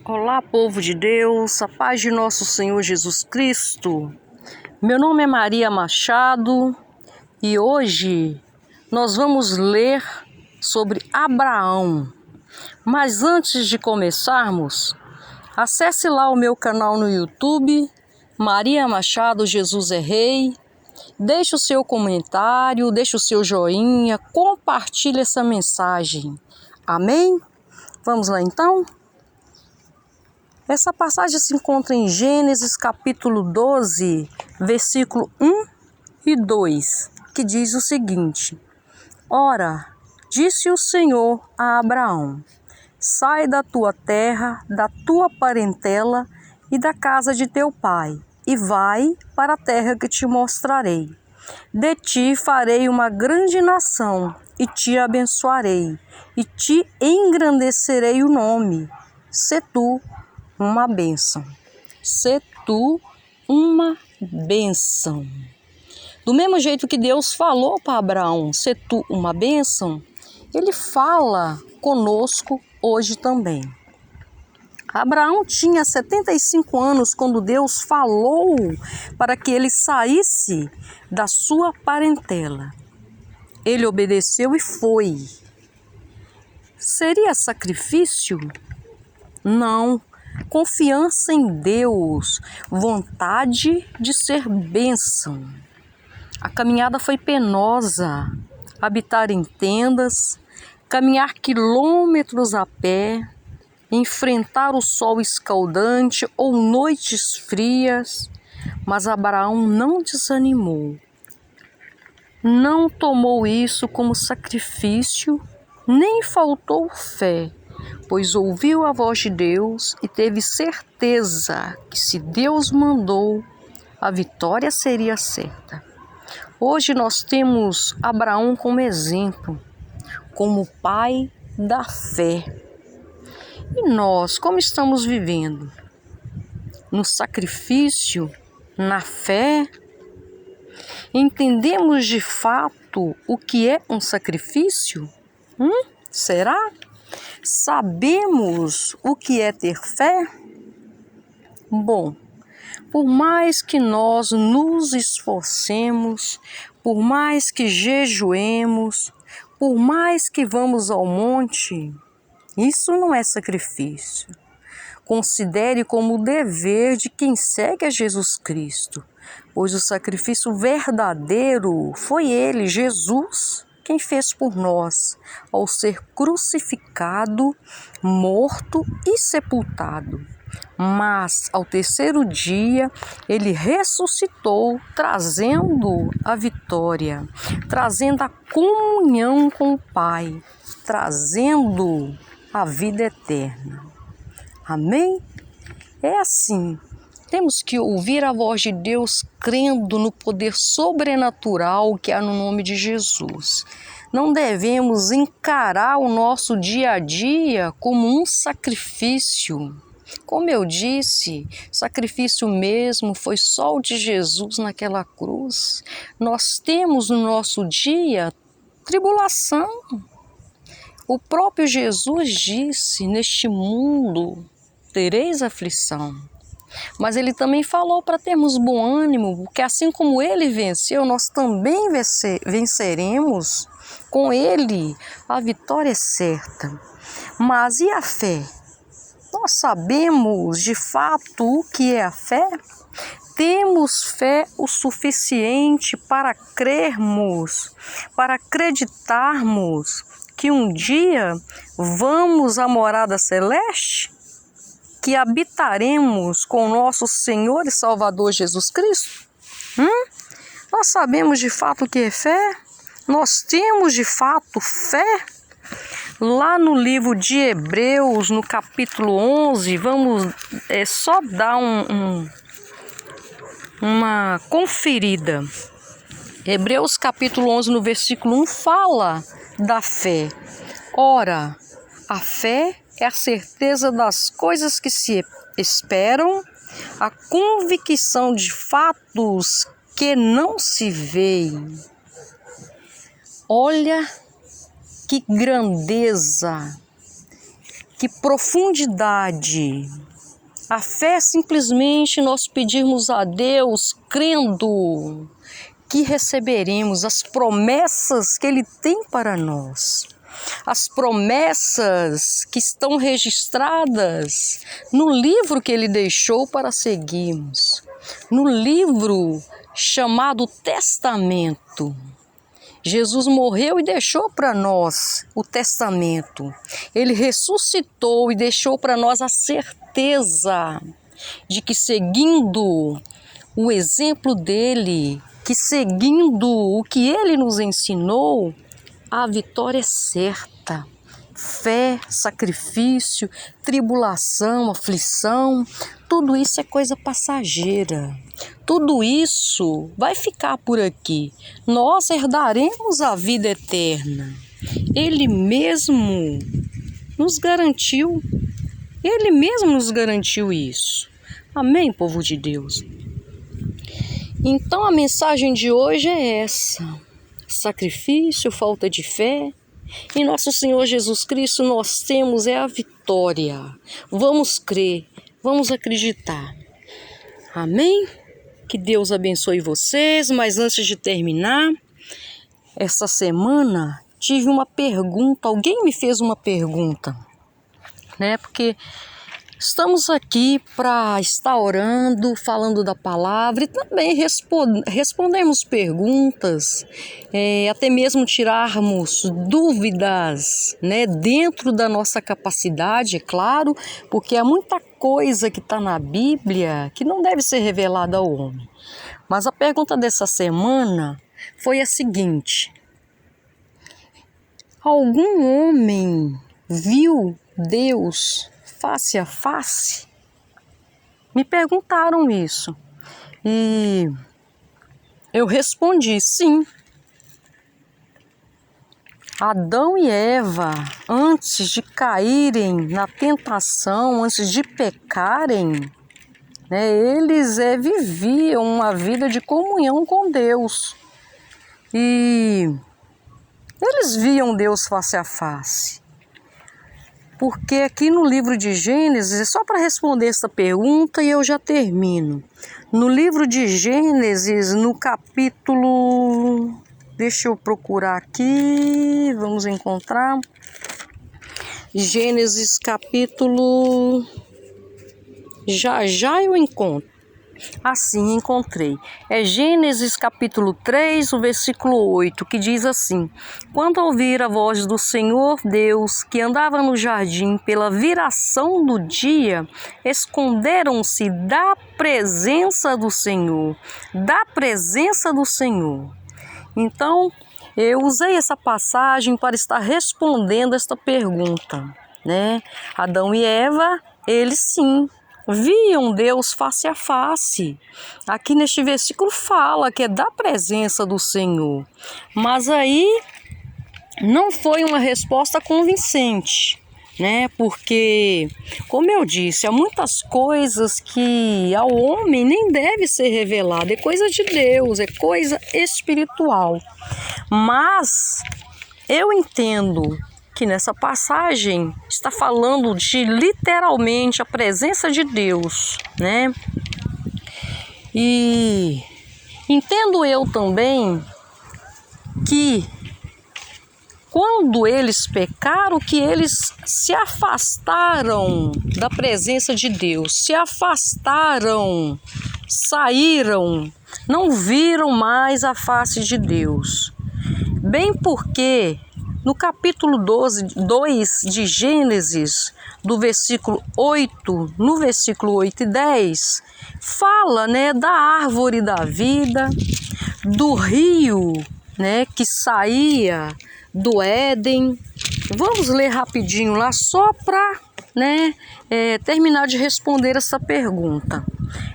Olá, povo de Deus, a paz de nosso Senhor Jesus Cristo. Meu nome é Maria Machado e hoje nós vamos ler sobre Abraão. Mas antes de começarmos, acesse lá o meu canal no YouTube, Maria Machado Jesus é Rei. Deixe o seu comentário, deixe o seu joinha, compartilhe essa mensagem. Amém? Vamos lá então? Essa passagem se encontra em Gênesis capítulo 12, versículo 1 e 2, que diz o seguinte: Ora, disse o Senhor a Abraão: sai da tua terra, da tua parentela e da casa de teu pai, e vai para a terra que te mostrarei. De ti farei uma grande nação, e te abençoarei, e te engrandecerei o nome. Sê tu uma bênção. Sê tu uma bênção. Do mesmo jeito que Deus falou para Abraão, sê tu uma bênção, Ele fala conosco hoje também. Abraão tinha 75 anos quando Deus falou para que ele saísse da sua parentela. Ele obedeceu e foi. Seria sacrifício? Não. Confiança em Deus, vontade de ser bênção. A caminhada foi penosa, habitar em tendas, caminhar quilômetros a pé, enfrentar o sol escaldante ou noites frias, mas Abraão não desanimou. Não tomou isso como sacrifício, nem faltou fé, pois ouviu a voz de Deus e teve certeza que se Deus mandou, a vitória seria certa. Hoje nós temos Abraão como exemplo, como pai da fé. E nós, como estamos vivendo? No sacrifício, na fé? Entendemos de fato o que é um sacrifício? Será? Sabemos o que é ter fé? Bom, por mais que nós nos esforcemos, por mais que jejuemos, por mais que vamos ao monte, isso não é sacrifício. Considere como o dever de quem segue a Jesus Cristo, pois o sacrifício verdadeiro foi Ele, Jesus, quem fez por nós, ao ser crucificado, morto e sepultado. Mas, ao terceiro dia, Ele ressuscitou, trazendo a vitória, trazendo a comunhão com o Pai, trazendo a vida eterna. Amém? É assim. Temos que ouvir a voz de Deus crendo no poder sobrenatural que há no nome de Jesus. Não devemos encarar o nosso dia a dia como um sacrifício. Como eu disse, sacrifício mesmo foi só o de Jesus naquela cruz. Nós temos no nosso dia tribulação. O próprio Jesus disse, neste mundo tereis aflição. Mas Ele também falou para termos bom ânimo, porque assim como Ele venceu, nós também venceremos com Ele. A vitória é certa. Mas e a fé? Nós sabemos de fato o que é a fé? Temos fé o suficiente para crermos, para acreditarmos que um dia vamos à morada celeste? Que habitaremos com o nosso Senhor e Salvador Jesus Cristo? Nós sabemos de fato o que é fé? Nós temos de fato fé? Lá no livro de Hebreus, no capítulo 11, vamos só dar uma conferida. Hebreus capítulo 11, no versículo 1, fala da fé. Ora, a fé é a certeza das coisas que se esperam, a convicção de fatos que não se veem. Olha que grandeza! que profundidade. A fé é simplesmente nós pedirmos a Deus crendo que receberemos as promessas que Ele tem para nós. As promessas que estão registradas no livro que Ele deixou para seguirmos. No livro chamado Testamento. Jesus morreu e deixou para nós o testamento. Ele ressuscitou e deixou para nós a certeza de que seguindo o exemplo dele, que seguindo o que ele nos ensinou, a vitória é certa. Fé, sacrifício, tribulação, aflição, tudo isso é coisa passageira. Tudo isso vai ficar por aqui. Nós herdaremos a vida eterna. Ele mesmo nos garantiu. Ele mesmo nos garantiu isso. Amém, povo de Deus? Então a mensagem de hoje é essa. Sacrifício, falta de fé. Em nosso Senhor Jesus Cristo nós temos a vitória. Vamos crer, vamos acreditar. Amém? Que Deus abençoe vocês, mas antes de terminar, essa semana tive uma pergunta, alguém me fez uma pergunta, né? Porque estamos aqui para estar orando, falando da palavra e também respondemos perguntas, até mesmo tirarmos dúvidas, né, dentro da nossa capacidade, é claro, porque há muita coisa que está na Bíblia que não deve ser revelada ao homem. Mas a pergunta dessa semana foi a seguinte: algum homem viu Deus face a face? Me perguntaram isso e eu respondi sim. Adão e Eva, antes de caírem na tentação, antes de pecarem, né, eles viviam uma vida de comunhão com Deus e eles viam Deus face a face. Porque aqui no livro de Gênesis, é só para responder essa pergunta e eu já termino. No livro de Gênesis, no capítulo... Deixa eu procurar aqui, vamos encontrar. Gênesis capítulo... Já eu encontro. Assim, encontrei. É Gênesis capítulo 3, o versículo 8, que diz assim: quando ouvir a voz do Senhor Deus, que andava no jardim pela viração do dia, esconderam-se da presença do Senhor. Da presença do Senhor. Então, eu usei essa passagem para estar respondendo esta pergunta, né? Adão e Eva, eles sim viam Deus face a face. Aqui neste versículo fala que é da presença do Senhor. Mas aí não foi uma resposta convincente, né? Porque, como eu disse, há muitas coisas que ao homem nem deve ser revelada. É coisa de Deus, é coisa espiritual. Mas eu entendo que nessa passagem está falando de literalmente a presença de Deus, né? E entendo eu também que quando eles pecaram, que eles se afastaram da presença de Deus, se afastaram, saíram, não viram mais a face de Deus. Bem porque no capítulo 2 de Gênesis, do versículo 8, no versículo 8 e 10, fala, né, da árvore da vida, do rio, né, que saía do Éden. Vamos ler rapidinho lá só para, né, terminar de responder essa pergunta.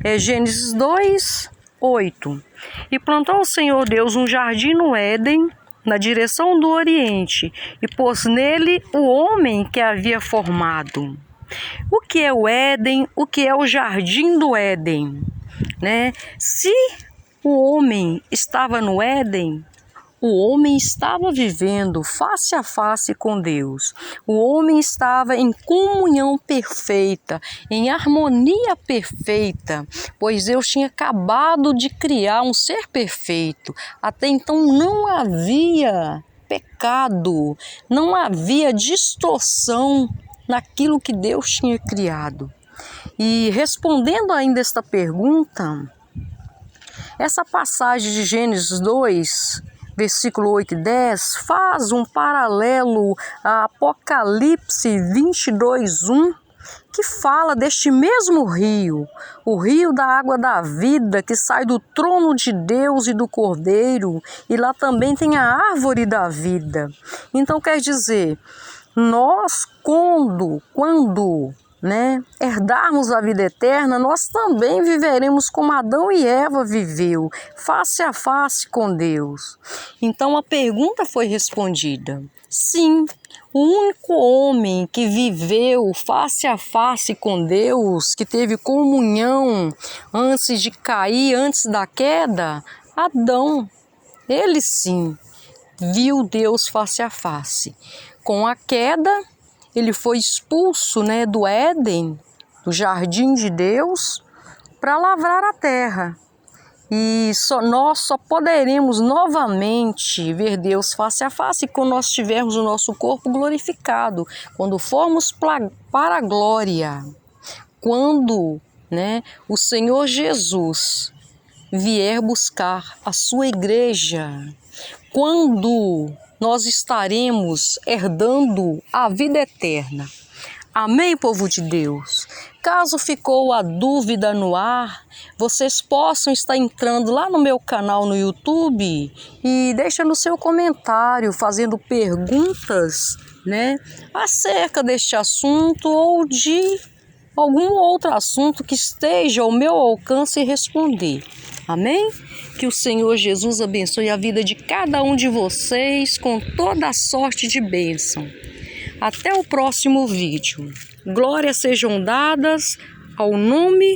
É Gênesis 2, 8. E plantou o Senhor Deus um jardim no Éden, na direção do Oriente, e pôs nele o homem que havia formado. O que é o Éden? O que é o jardim do Éden? Né? Se o homem estava no Éden, o homem estava vivendo face a face com Deus. O homem estava em comunhão perfeita, em harmonia perfeita, pois Deus tinha acabado de criar um ser perfeito. Até então não havia pecado, não havia distorção naquilo que Deus tinha criado. E respondendo ainda esta pergunta, essa passagem de Gênesis 2, versículo 8 e 10, faz um paralelo a Apocalipse 22:1, que fala deste mesmo rio, o rio da água da vida, que sai do trono de Deus e do Cordeiro, e lá também tem a árvore da vida. Então quer dizer, nós quando herdarmos a vida eterna, nós também viveremos como Adão e Eva viveu, face a face com Deus. Então a pergunta foi respondida. Sim, o único homem que viveu face a face com Deus, que teve comunhão antes de cair, antes da queda, Adão. Ele sim viu Deus face a face. Com a queda, ele foi expulso, do Éden, do jardim de Deus, para lavrar a terra. E nós só poderemos novamente ver Deus face a face quando nós tivermos o nosso corpo glorificado, quando formos para a glória, quando o Senhor Jesus vier buscar a sua igreja, quando nós estaremos herdando a vida eterna. Amém, povo de Deus? Caso ficou a dúvida no ar, vocês possam estar entrando lá no meu canal no YouTube e deixando seu comentário, fazendo perguntas, acerca deste assunto ou de algum outro assunto que esteja ao meu alcance responder. Amém? Que o Senhor Jesus abençoe a vida de cada um de vocês com toda a sorte de bênção. Até o próximo vídeo. Glórias sejam dadas ao nome